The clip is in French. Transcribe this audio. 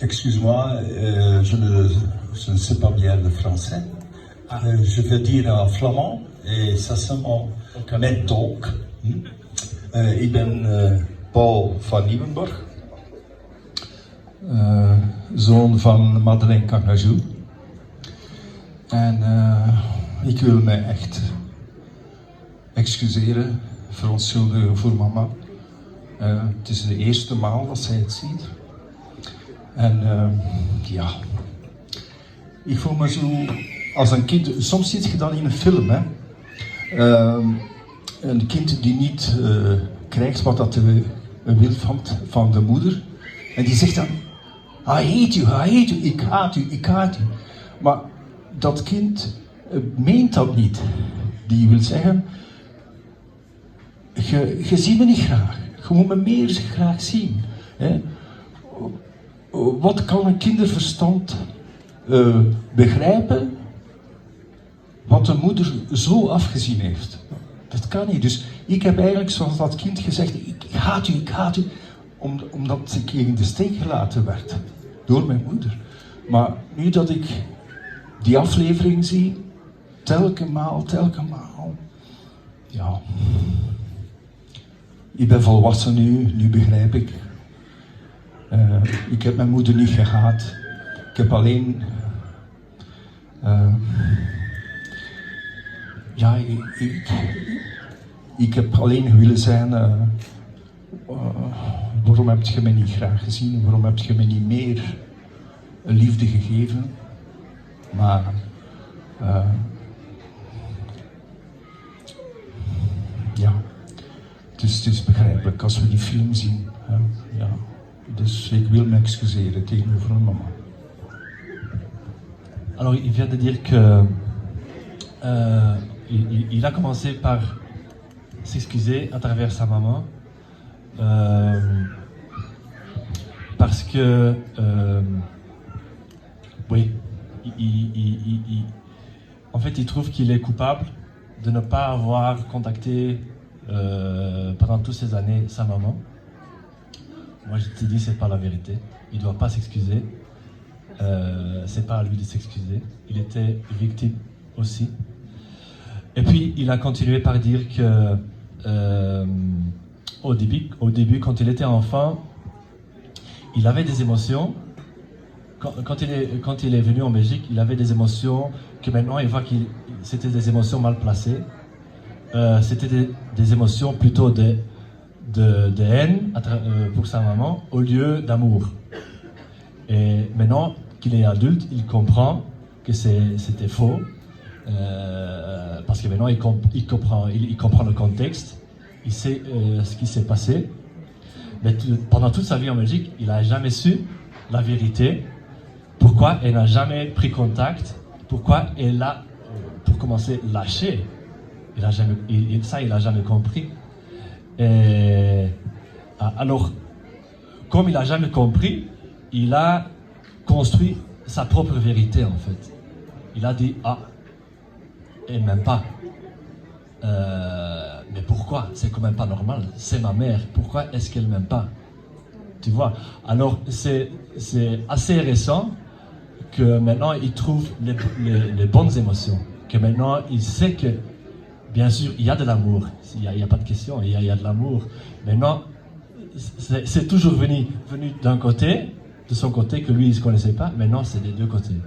Excuse-moi, je ne sais pas bien le français. Je vais dire en flamand, et ça se met tolk. Ik ben Paul van Nieuwenborg, zoon van Madeleine Cagajou. En ik wil mij echt excuseren, verontschuldigen voor mama. Het is de eerste maal dat zij het ziet. En ja, ik voel me zo als een kind. Soms zit je dan in een film, hè. Een kind die niet krijgt wat dat wil van de moeder. En die zegt dan, I hate you, ik haat u, ik haat u. Maar dat kind meent dat niet. Die wil zeggen, je ziet me niet graag. Je moet me meer graag zien. Hè. Wat kan een kinderverstand begrijpen wat de moeder zo afgezien heeft? Dat kan niet. Dus ik heb eigenlijk zoals dat kind gezegd, ik haat u, omdat ik in de steek gelaten werd door mijn moeder. Maar nu dat ik die aflevering zie, telke maal, ja. Ik ben volwassen nu begrijp ik. Ik heb mijn moeder niet gehaat. Ik heb alleen... ja, ik heb alleen willen zijn... waarom heb je mij niet graag gezien? Waarom heb je mij niet meer liefde gegeven? Maar... ja, het is begrijpelijk als we die film zien. Ja. Dus ik wil me excuseren tegenover mijn mama. Alors, il vient de dire que il a commencé par s'excuser à travers sa maman parce que oui, en fait, il trouve qu'il est coupable de ne pas avoir contacté pendant toutes ces années sa maman. Moi, je te dis, c'est pas la vérité. Il doit pas s'excuser. C'est pas à lui de s'excuser. Il était victime aussi. Et puis, il a continué par dire que au début, quand il était enfant, il avait des émotions. Quand il est venu en Belgique, il avait des émotions que maintenant il voit que c'était des émotions mal placées. C'était des émotions plutôt de haine pour sa maman au lieu d'amour. Et maintenant qu'il est adulte, il comprend que c'était faux parce que maintenant il comprend le contexte, il sait ce qui s'est passé. Mais pendant toute sa vie en Belgique, il n'a jamais su la vérité. Pourquoi elle n'a jamais pris contact? Pourquoi elle a, pour commencer, lâché? Il n'a jamais compris. Et, alors, comme il n'a jamais compris, il a construit sa propre vérité en fait. Il a dit, elle m'aime pas. Mais pourquoi? C'est quand même pas normal. C'est ma mère. Pourquoi est-ce qu'elle m'aime pas? Tu vois? Alors, c'est assez récent que maintenant il trouve les bonnes émotions. Que maintenant il sait que, bien sûr, il y a de l'amour. Il n'y a pas de question. Il y a de l'amour. Maintenant, c'est toujours venu d'un côté, de son côté, que lui il ne se connaissait pas. Maintenant, c'est des deux côtés.